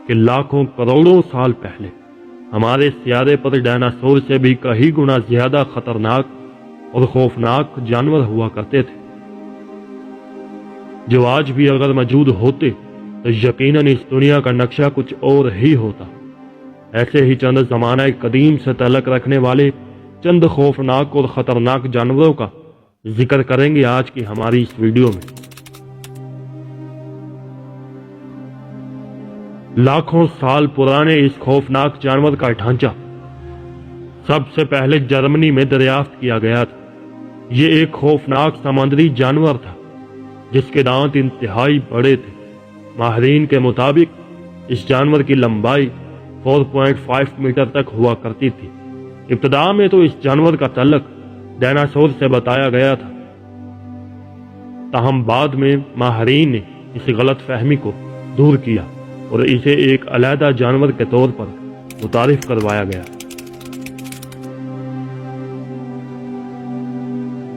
کہ لاکھوں کروڑوں سال پہلے ہمارے سیارے پر ڈائناسور سے بھی کئی گنا زیادہ خطرناک اور خوفناک جانور ہوا کرتے تھے، جو آج بھی اگر موجود ہوتے تو یقیناً اس دنیا کا نقشہ کچھ اور ہی ہوتا۔ ایسے ہی چند زمانہ قدیم سے تعلق رکھنے والے چند خوفناک اور خطرناک جانوروں کا ذکر کریں گے آج کی ہماری اس ویڈیو میں۔ لاکھوں سال پرانے اس خوفناک جانور کا ڈھانچہ سب سے پہلے جرمنی میں دریافت کیا گیا تھا۔ یہ ایک خوفناک سمندری جانور تھا جس کے دانت انتہائی بڑے تھے۔ ماہرین کے مطابق اس جانور کی لمبائی 4.5 میٹر تک ہوا کرتی تھی۔ ابتدا میں تو اس جانور کا تعلق ڈائناسور سے بتایا گیا تھا، تاہم بعد میں ماہرین نے اس غلط فہمی کو دور کیا اور اسے ایک علیحدہ جانور کے طور پر متعارف کروایا گیا۔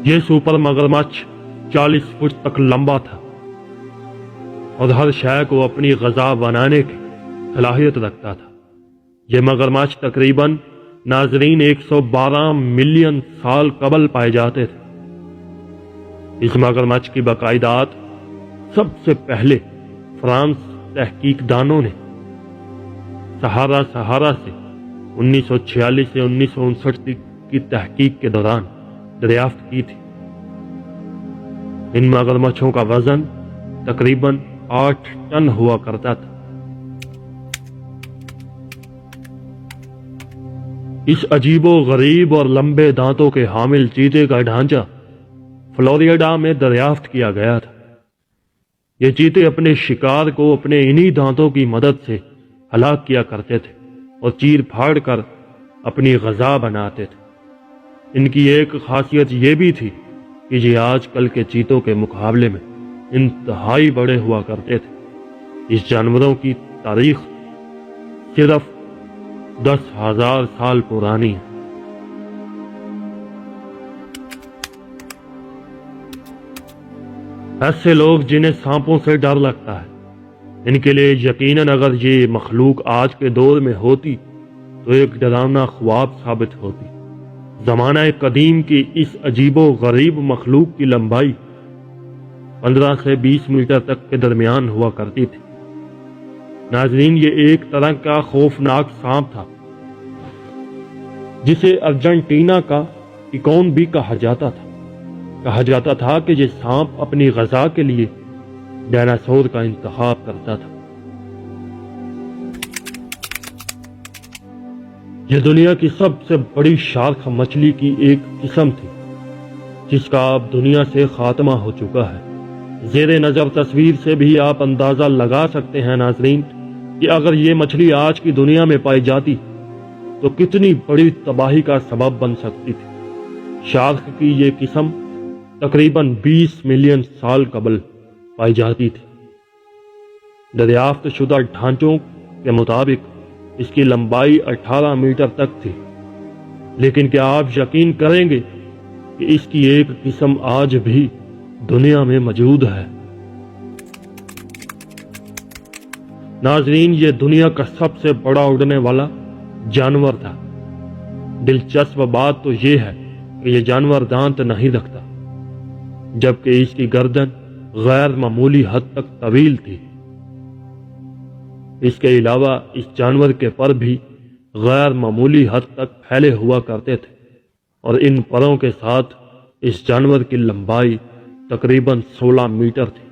یہ سپر مگرمچھ 40 فٹ تک لمبا تھا اور ہر شے کو اپنی غذا بنانے کی صلاحیت رکھتا تھا۔ یہ مگرمچھ تقریباً ناظرین 112 ملین سال قبل پائے جاتے تھے۔ اس مگرمچھ کی باقاعدات سب سے پہلے فرانس تحقیق دانوں نے سہارا سے 1946 سے 1959 کی تحقیق کے دوران دریافت کی تھی۔ ان مگرمچھوں کا وزن تقریباً 8 ٹن ہوا کرتا تھا۔ اس عجیب و غریب اور لمبے دانتوں کے حامل چیتے کا ڈھانچہ فلوریڈا میں دریافت کیا گیا تھا۔ یہ چیتے اپنے شکار کو اپنے انہی دانتوں کی مدد سے ہلاک کیا کرتے تھے اور چیر پھاڑ کر اپنی غذا بناتے تھے۔ ان کی ایک خاصیت یہ بھی تھی کہ یہ آج کل کے چیتوں کے مقابلے میں انتہائی بڑے ہوا کرتے تھے۔ اس جانوروں کی تاریخ صرف 10,000 سال پرانی ہے۔ ایسے لوگ جنہیں سانپوں سے ڈر لگتا ہے، ان کے لیے یقیناً اگر یہ مخلوق آج کے دور میں ہوتی تو ایک ڈراونا خواب ثابت ہوتی۔ زمانہ قدیم کی اس عجیب و غریب مخلوق کی لمبائی 15 سے 20 میٹر تک کے درمیان ہوا کرتی تھی۔ ناظرین، یہ ایک طرح کا خوفناک سانپ تھا جسے ارجنٹینا کا ایکون بھی کہا جاتا تھا۔ کہا جاتا تھا کہ یہ سانپ اپنی غذا کے لیے ڈائناسور کا انتخاب کرتا تھا۔ یہ دنیا کی سب سے بڑی شارک مچھلی کی ایک قسم تھی جس کا اب دنیا سے خاتمہ ہو چکا ہے۔ زیر نظر تصویر سے بھی آپ اندازہ لگا سکتے ہیں ناظرین کہ اگر یہ مچھلی آج کی دنیا میں پائی جاتی تو کتنی بڑی تباہی کا سبب بن سکتی تھی۔ شارک کی یہ قسم تقریباً 20 ملین سال قبل پائی جاتی تھی۔ دریافت شدہ ڈھانچوں کے مطابق اس کی لمبائی 18 میٹر تک تھی، لیکن کیا آپ یقین کریں گے کہ اس کی ایک قسم آج بھی دنیا میں موجود ہے؟ ناظرین، یہ دنیا کا سب سے بڑا اڑنے والا جانور تھا۔ دلچسپ بات تو یہ ہے کہ یہ جانور دانت نہیں رکھتا، جبکہ اس کی گردن غیر معمولی حد تک طویل تھی۔ اس کے علاوہ اس جانور کے پر بھی غیر معمولی حد تک پھیلے ہوا کرتے تھے اور ان پروں کے ساتھ اس جانور کی لمبائی تقریباً 16 میٹر تھی۔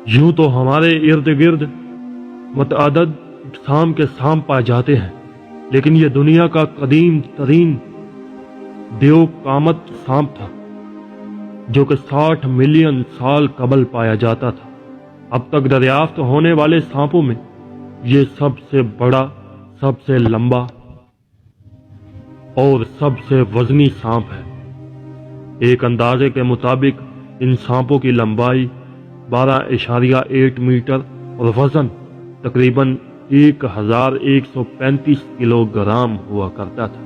یوں تو ہمارے ارد گرد متعدد اقسام کے سانپ پائے جاتے ہیں، لیکن یہ دنیا کا قدیم ترین دیو قامت سانپ تھا جو کہ 60 ملین سال قبل پایا جاتا تھا۔ اب تک دریافت ہونے والے سانپوں میں یہ سب سے بڑا، سب سے لمبا اور سب سے وزنی سانپ ہے۔ ایک اندازے کے مطابق ان سانپوں کی لمبائی 12.8 میٹر اور وزن تقریباً 1135 کلو گرام ہوا کرتا تھا۔